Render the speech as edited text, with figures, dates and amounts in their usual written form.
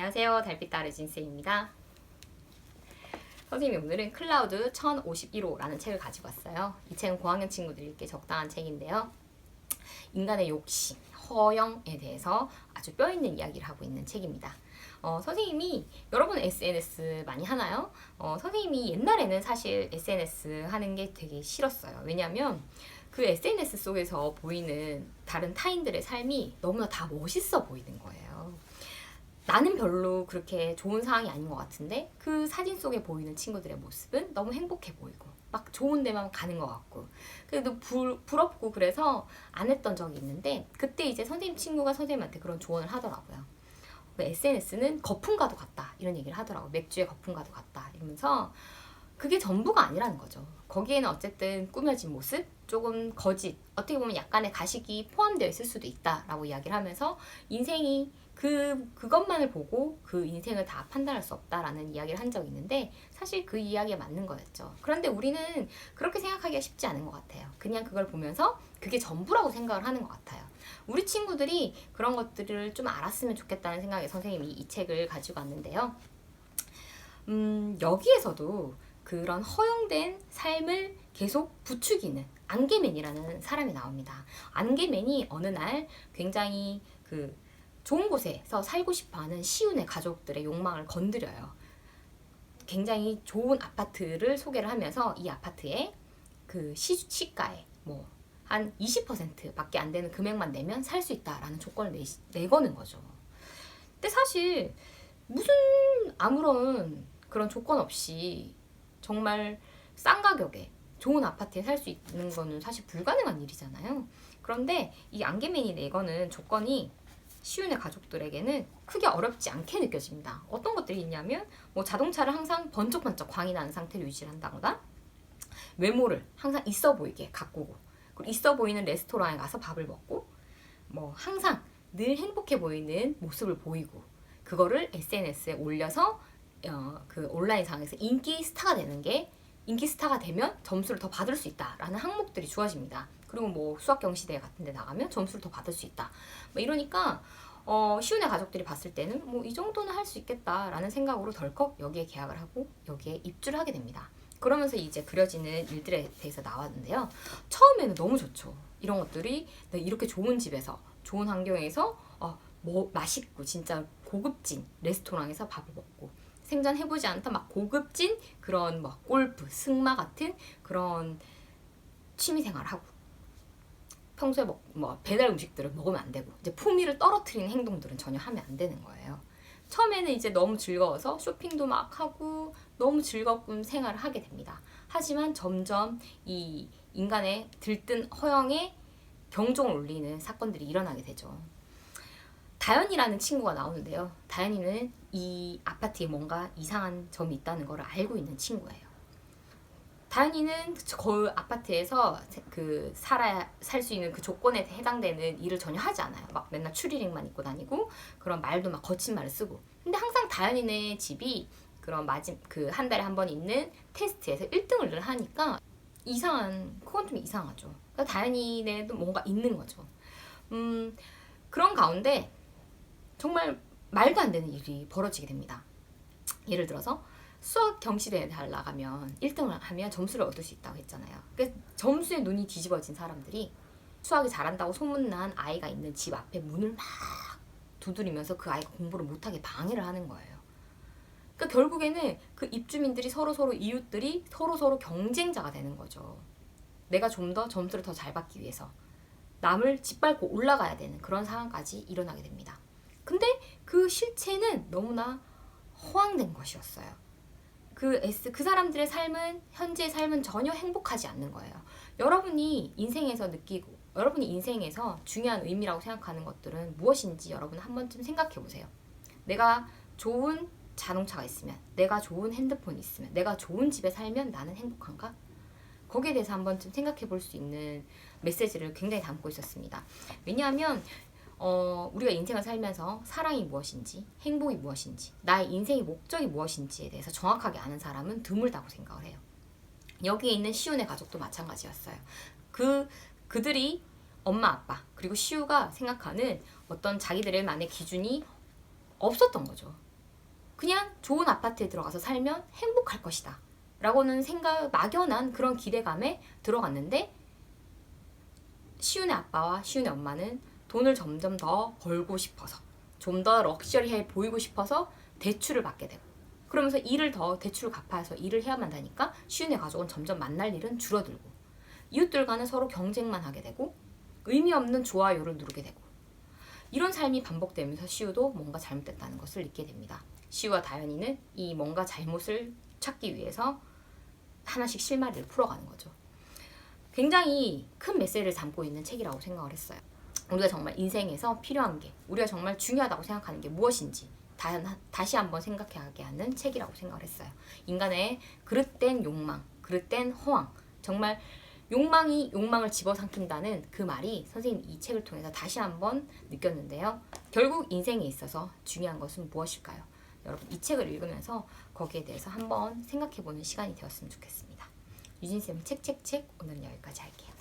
안녕하세요. 달빛따르 진쌤입니다. 선생님이 오늘은 클라우드 1051호라는 책을 가지고 왔어요. 이 책은 고학년 친구들이 읽기에 적당한 책인데요. 인간의 욕심, 허영에 대해서 아주 뼈있는 이야기를 하고 있는 책입니다. 선생님이 여러분 SNS 많이 하나요? 선생님이 옛날에는 사실 SNS 하는 게 되게 싫었어요. 왜냐하면 그 SNS 속에서 보이는 다른 타인들의 삶이 너무나 다 멋있어 보이는 거예요. 나는 별로 그렇게 좋은 상황이 아닌 것 같은데 그 사진 속에 보이는 친구들의 모습은 너무 행복해 보이고 막 좋은 데만 가는 것 같고 그래도 부럽고 그래서 안 했던 적이 있는데 그때 이제 선생님 친구가 선생님한테 그런 조언을 하더라고요. SNS는 거품과도 같다 이런 얘기를 하더라고요. 맥주의 거품과도 같다 이러면서 그게 전부가 아니라는 거죠. 거기에는 어쨌든 꾸며진 모습, 조금 거짓, 어떻게 보면 약간의 가식이 포함되어 있을 수도 있다라고 이야기를 하면서 인생이 그것만을 보고 그 인생을 다 판단할 수 없다라는 이야기를 한 적이 있는데 사실 그 이야기에 맞는 거였죠. 그런데 우리는 그렇게 생각하기가 쉽지 않은 것 같아요. 그냥 그걸 보면서 그게 전부라고 생각을 하는 것 같아요. 우리 친구들이 그런 것들을 좀 알았으면 좋겠다는 생각에 선생님이 이 책을 가지고 왔는데요. 여기에서도 그런 허용된 삶을 계속 부추기는 안개맨이라는 사람이 나옵니다. 안개맨이 어느 날 굉장히 좋은 곳에서 살고 싶어하는 시운의 가족들의 욕망을 건드려요. 굉장히 좋은 아파트를 소개를 하면서 이 아파트에 그 시가에 한 20%밖에 안 되는 금액만 내면 살 수 있다라는 조건을 내거는 거죠. 근데 사실 무슨 아무런 그런 조건 없이 정말 싼 가격에 좋은 아파트에 살 수 있는 거는 사실 불가능한 일이잖아요. 그런데 이 안개맨이 내거는 조건이 시운의 가족들에게는 크게 어렵지 않게 느껴집니다. 어떤 것들이 있냐면 자동차를 항상 번쩍번쩍 광이 나는 상태로 유지를 한다거나 외모를 항상 있어 보이게 가꾸고 그리고 있어 보이는 레스토랑에 가서 밥을 먹고 항상 늘 행복해 보이는 모습을 보이고 그거를 SNS에 올려서 그 온라인상에서 인기 스타가 되는 게 인기 스타가 되면 점수를 더 받을 수 있다라는 항목들이 주어집니다. 그리고 수학 경시대 같은 데 나가면 점수를 더 받을 수 있다. 이러니까 시운의 가족들이 봤을 때는 이 정도는 할 수 있겠다라는 생각으로 덜컥 여기에 계약을 하고 여기에 입주를 하게 됩니다. 그러면서 이제 그려지는 일들에 대해서 나왔는데요. 처음에는 너무 좋죠. 이런 것들이 이렇게 좋은 집에서 좋은 환경에서 맛있고 진짜 고급진 레스토랑에서 밥을 먹고 생전해보지 않던 고급진 그런 골프, 승마 같은 그런 취미생활을 하고 평소에 배달 음식들을 먹으면 안 되고 이제 품위를 떨어뜨리는 행동들은 전혀 하면 안 되는 거예요. 처음에는 이제 너무 즐거워서 쇼핑도 막 하고 너무 즐거운 생활을 하게 됩니다. 하지만 점점 이 인간의 들뜬 허영에 경종을 울리는 사건들이 일어나게 되죠. 다현이라는 친구가 나오는데요. 다현이는 이 아파트에 뭔가 이상한 점이 있다는 걸 알고 있는 친구예요. 다현이는 그 아파트에서 살 수 있는 그 조건에 해당되는 일을 전혀 하지 않아요. 맨날 추리닝만 입고 다니고 그런 말도 거친 말을 쓰고. 근데 항상 다현이네 집이 그런 한 달에 한 번 있는 테스트에서 1등을 늘 하니까 그건 좀 이상하죠. 그러니까 다현이네도 뭔가 있는 거죠. 그런 가운데 정말 말도 안 되는 일이 벌어지게 됩니다. 예를 들어서 수학 경시대회에 나가면 1등을 하면 점수를 얻을 수 있다고 했잖아요. 그러니까 점수에 눈이 뒤집어진 사람들이 수학이 잘한다고 소문난 아이가 있는 집 앞에 문을 막 두드리면서 그 아이가 공부를 못하게 방해를 하는 거예요. 그러니까 결국에는 그 입주민들이 서로 이웃들이 서로 경쟁자가 되는 거죠. 내가 좀 더 점수를 더 잘 받기 위해서 남을 짓밟고 올라가야 되는 그런 상황까지 일어나게 됩니다. 근데 그 실체는 너무나 허황된 것이었어요. 그 사람들의 삶은 현재의 삶은 전혀 행복하지 않는 거예요. 여러분이 인생에서 느끼고 여러분이 인생에서 중요한 의미라고 생각하는 것들은 무엇인지 여러분 한 번쯤 생각해 보세요. 내가 좋은 자동차가 있으면, 내가 좋은 핸드폰이 있으면, 내가 좋은 집에 살면 나는 행복한가? 거기에 대해서 한 번쯤 생각해 볼 수 있는 메시지를 굉장히 담고 있었습니다. 왜냐하면 우리가 인생을 살면서 사랑이 무엇인지, 행복이 무엇인지, 나의 인생의 목적이 무엇인지에 대해서 정확하게 아는 사람은 드물다고 생각을 해요. 여기에 있는 시운의 가족도 마찬가지였어요. 그들이 엄마, 아빠, 그리고 시우가 생각하는 어떤 자기들의 만의 기준이 없었던 거죠. 그냥 좋은 아파트에 들어가서 살면 행복할 것이다 라고는 막연한 그런 기대감에 들어갔는데, 시윤의 아빠와 시윤의 엄마는 돈을 점점 더 벌고 싶어서, 좀 더 럭셔리해 보이고 싶어서 대출을 받게 되고, 그러면서 대출을 갚아서 일을 해야만 한다니까 시윤의 가족은 점점 만날 일은 줄어들고, 이웃들과는 서로 경쟁만 하게 되고, 의미 없는 좋아요를 누르게 되고, 이런 삶이 반복되면서 시우도 뭔가 잘못됐다는 것을 느끼게 됩니다. 시우와 다현이는 이 뭔가 잘못을 찾기 위해서 하나씩 실마리를 풀어가는 거죠. 굉장히 큰 메시지를 담고 있는 책이라고 생각을 했어요. 우리가 정말 인생에서 필요한 게, 우리가 정말 중요하다고 생각하는 게 무엇인지 다시 한번 생각하게 하는 책이라고 생각을 했어요. 인간의 그릇된 욕망, 그릇된 허황, 정말 욕망을 집어삼킨다는 그 말이 선생님 이 책을 통해서 다시 한번 느꼈는데요. 결국 인생에 있어서 중요한 것은 무엇일까요? 여러분 이 책을 읽으면서 거기에 대해서 한번 생각해보는 시간이 되었으면 좋겠습니다. 유진쌤 책책책 오늘은 여기까지 할게요.